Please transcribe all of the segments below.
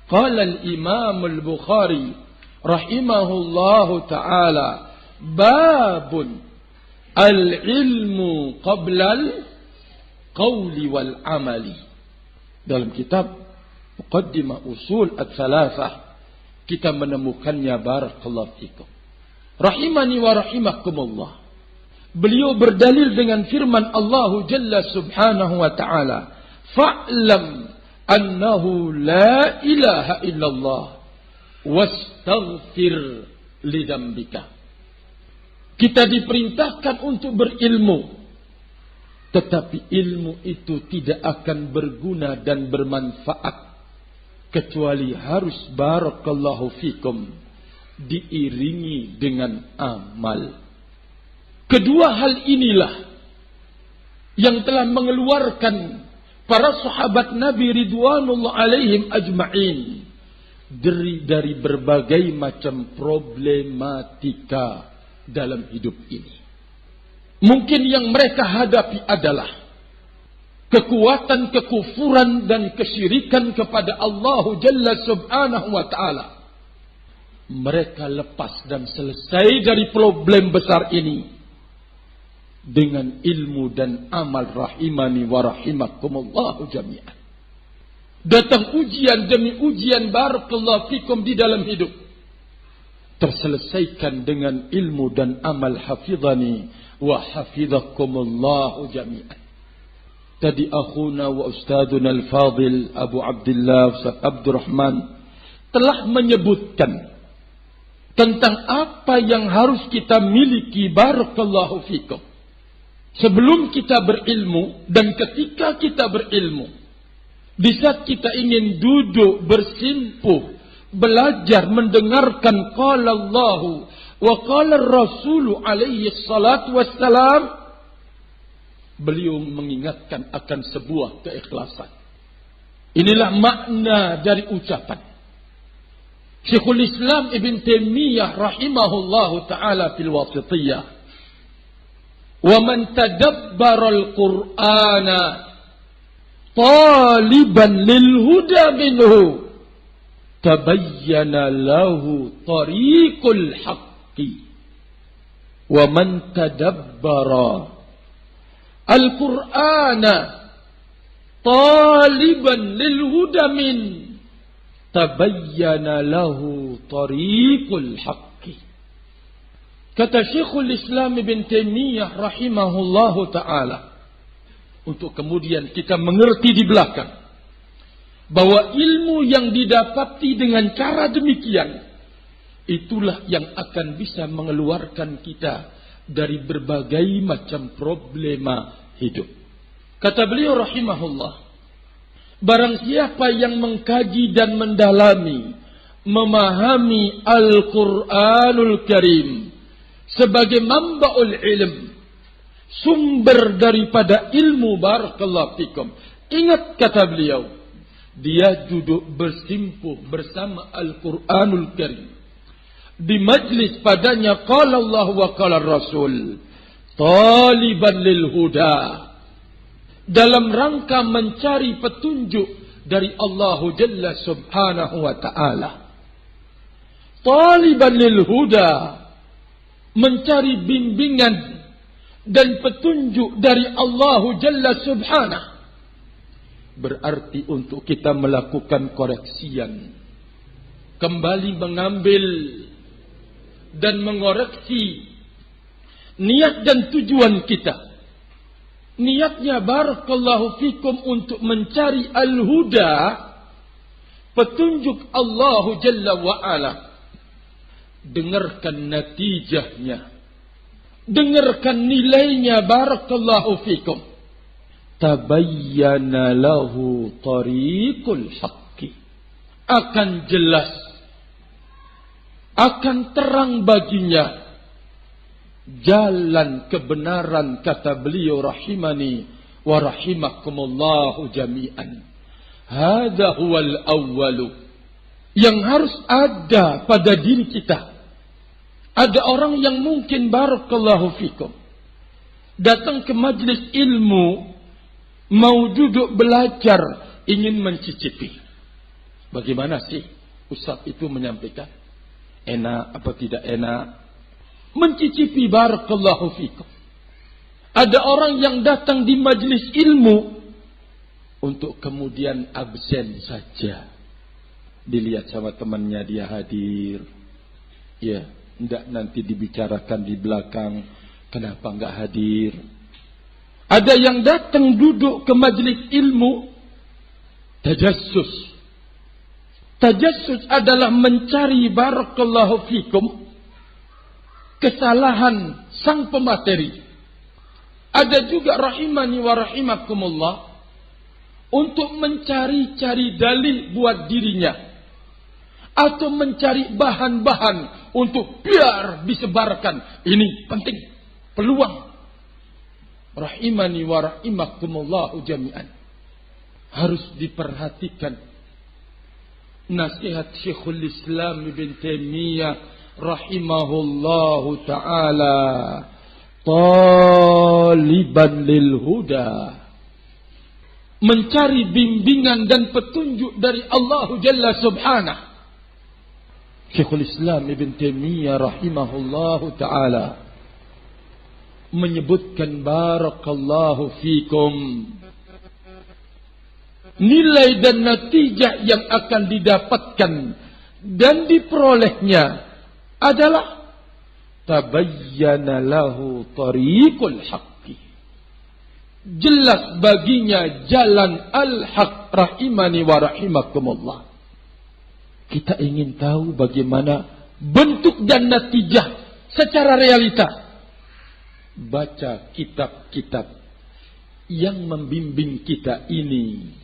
Qala al-Imam al-Bukhari rahimahullahu ta'ala, babun al-ilmu qabla al-qawli wal-amali. Dalam kitab Muqaddimah Usul Ats-Tsalatsah kita menemukannya, barakallahu fikum. Rahimani wa rahimakumullah. Beliau berdalil dengan firman Allah Jalla Subhanahu wa ta'ala, fa'lam annahu la ilaha illallah wastaghfir lidzambika. Kita diperintahkan untuk berilmu, tetapi ilmu itu tidak akan berguna dan bermanfaat kecuali harus, barakallahu fikum, diiringi dengan amal. Kedua hal inilah yang telah mengeluarkan para sahabat Nabi ridwanullah alaihim ajma'in dari berbagai macam problematika dalam hidup ini. Mungkin yang mereka hadapi adalah kekuatan kekufuran dan kesyirikan kepada Allah Jalla Subhanahu wa ta'ala. Mereka lepas dan selesai dari problem besar ini dengan ilmu dan amal, rahimani wa rahimakumullahu jami'an. Datang ujian demi ujian, barakallahu fikum, di dalam hidup, terselesaikan dengan ilmu dan amal, hafizani wa hafizakumullahu jami'an. Tadi akhuna wa ustaduna al-fadil Abu Abdullah Ustaz Abdurrahman telah menyebutkan tentang apa yang harus kita miliki, barakallahu fikum, sebelum kita berilmu dan ketika kita berilmu. Di saat kita ingin duduk bersimpuh, belajar, mendengarkan qala Allah wa qala Rasul alaihi salatu wassalam, beliau mengingatkan akan sebuah keikhlasan. Inilah makna dari ucapan Syekhul Islam Ibn Taimiyah rahimahullahu ta'ala fil Wasithiyah, wa man tadabbara al-Qur'ana taliban lil huda minhu tabayyana lahu tariqul haqqi. Wa man tadabbara al-Qur'ana taliban lil huda min tabayyana lahu tariqul haqqi. Kata Syekhul Islam Ibn Taimiyah rahimahullahu ta'ala, untuk kemudian kita mengerti di belakang bahwa ilmu yang didapati dengan cara demikian, itulah yang akan bisa mengeluarkan kita dari berbagai macam problema hidup. Kata beliau rahimahullah, barang siapa yang mengkaji dan mendalami, memahami Al-Quranul Karim sebagai manba'ul ilm, sumber daripada ilmu, barakallahu fikum. Ingat kata beliau, dia duduk bersimpuh bersama Al-Quranul Karim, di majlis padanya qala Allah wa qala Rasul, taliban lil huda, dalam rangka mencari petunjuk dari Allah Jalla Subhanahu wa ta'ala. Taliban lil huda, mencari bimbingan dan petunjuk dari Allah Jalla Subhanahu. Berarti untuk kita melakukan koreksian, kembali mengambil dan mengoreksi niat dan tujuan kita. Niatnya, barakallahu fikum, untuk mencari al-huda, petunjuk Allah Jalla wa'ala. Dengarkan natijahnya, dengarkan nilainya, barakallahu fikum. Tabayyana lahu tariqul haqqi, akan jelas, akan terang baginya jalan kebenaran. Kata beliau rahimani wa rahimakumullahu jami'an, hadza huwal awwalu, yang harus ada pada diri kita. Ada orang yang mungkin, barakallahu fikum, datang ke majlis ilmu, mau duduk belajar, ingin mencicipi, Bagaimana sih Ustaz itu menyampaikan? Enak apa tidak enak? Mencicipi barakallahu fikum. Ada orang yang datang di majelis ilmu untuk kemudian absen saja. Dilihat sama temannya dia hadir. Ya, hendak nanti dibicarakan di belakang. Kenapa enggak hadir? Ada yang datang duduk ke majelis ilmu. Tajassus. Tajassus adalah mencari barakallahu fikum kesalahan sang pemateri. Ada juga rahimani wa rahimakumullah untuk mencari-cari dalil buat dirinya atau mencari bahan-bahan untuk biar disebarkan. Ini penting, peluang. Rahimani wa rahimakumullah jami'an. Harus diperhatikan nasihat Syekhul Islam Ibn Taimiyah rahimahullahu ta'ala, taliban lil huda, mencari bimbingan dan petunjuk dari Allah Jalla Subhanahu. Syekhul Islam Ibn Taimiyah rahimahullahu ta'ala menyebutkan barakallahu fikum, nilai dan natijah yang akan didapatkan dan diperolehnya adalah tabayyana lahu tariqul haqqi. Jelas baginya jalan al-haq rahimani wa rahimakumullah. Kita ingin tahu bagaimana bentuk dan natijah secara realita. Baca kitab-kitab yang membimbing kita ini.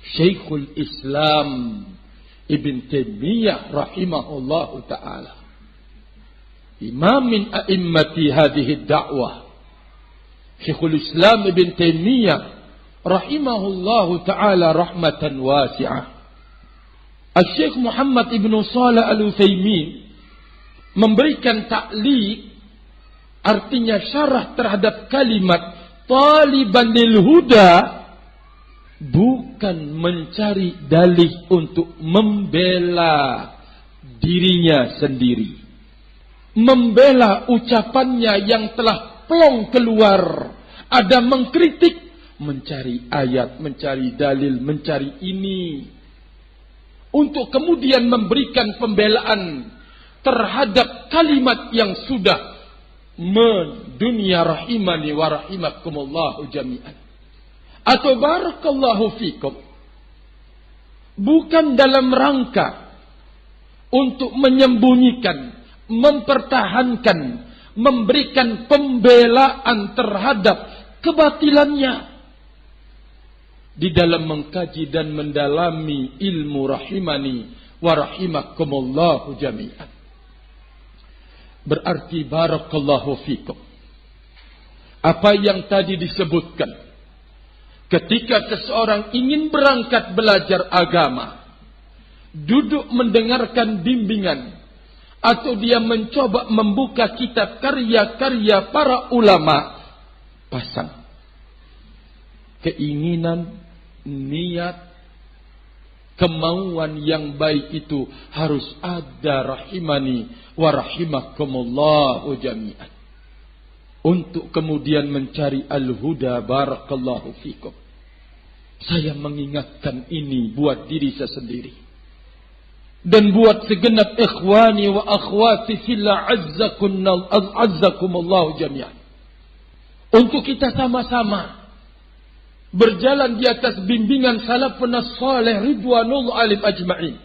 Syekhul Islam Ibn Taimiyah rahimahullahu ta'ala, imam min a'immati hadhihi da'wah. Syekhul Islam Ibn Taimiyah rahimahullahu ta'ala rahmatan wasi'ah. Al-Syekh Muhammad Ibn Shalih Al-Utsaimin memberikan ta'liq, artinya syarah terhadap kalimat taliban lil huda, bukan mencari dalih untuk membela dirinya sendiri, membela ucapannya yang telah plong keluar, ada mengkritik, mencari ayat, mencari dalil, mencari ini, untuk kemudian memberikan pembelaan terhadap kalimat yang sudah mendunia rahimani wa rahimakumullahu jami'an. Atau barakallahu fikum, bukan dalam rangka untuk menyembunyikan, mempertahankan, memberikan pembelaan terhadap kebatilannya. Di dalam mengkaji dan mendalami ilmu rahimani wa rahimakumullahu jami'an. Berarti barakallahu fikum, apa yang tadi disebutkan, ketika seseorang ingin berangkat belajar agama, duduk mendengarkan bimbingan, atau dia mencoba membuka kitab karya-karya para ulama, pasang keinginan, niat, kemauan yang baik itu harus ada rahimani wa rahimakumullahu jami'an. Untuk kemudian mencari al-huda barakallahu fikum. Saya mengingatkan ini buat diri saya sendiri. Dan buat segenap ikhwani wa akhwati fillah azzakumullahu jami'an. Untuk kita sama-sama berjalan di atas bimbingan salafun salih ridwanullah alim ajma'in.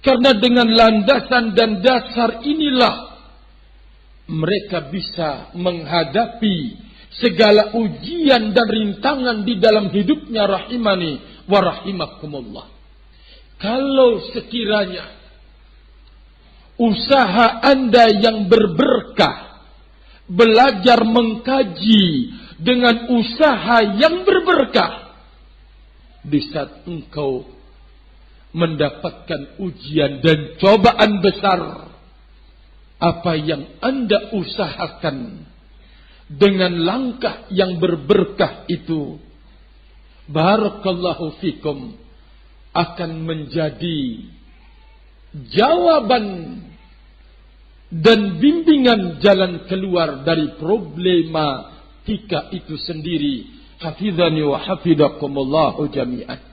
Karena dengan landasan dan dasar inilah mereka bisa menghadapi segala ujian dan rintangan di dalam hidupnya rahimani wa rahimakumullah. Kalau sekiranya usaha Anda yang berberkah, belajar mengkaji dengan usaha yang berberkah, di saat engkau mendapatkan ujian dan cobaan besar, apa yang Anda usahakan dengan langkah yang berberkah itu, barakallahu fikum, akan menjadi jawaban dan bimbingan jalan keluar dari problematika itu sendiri. Hafizani wa hafizakumullahu jami'an.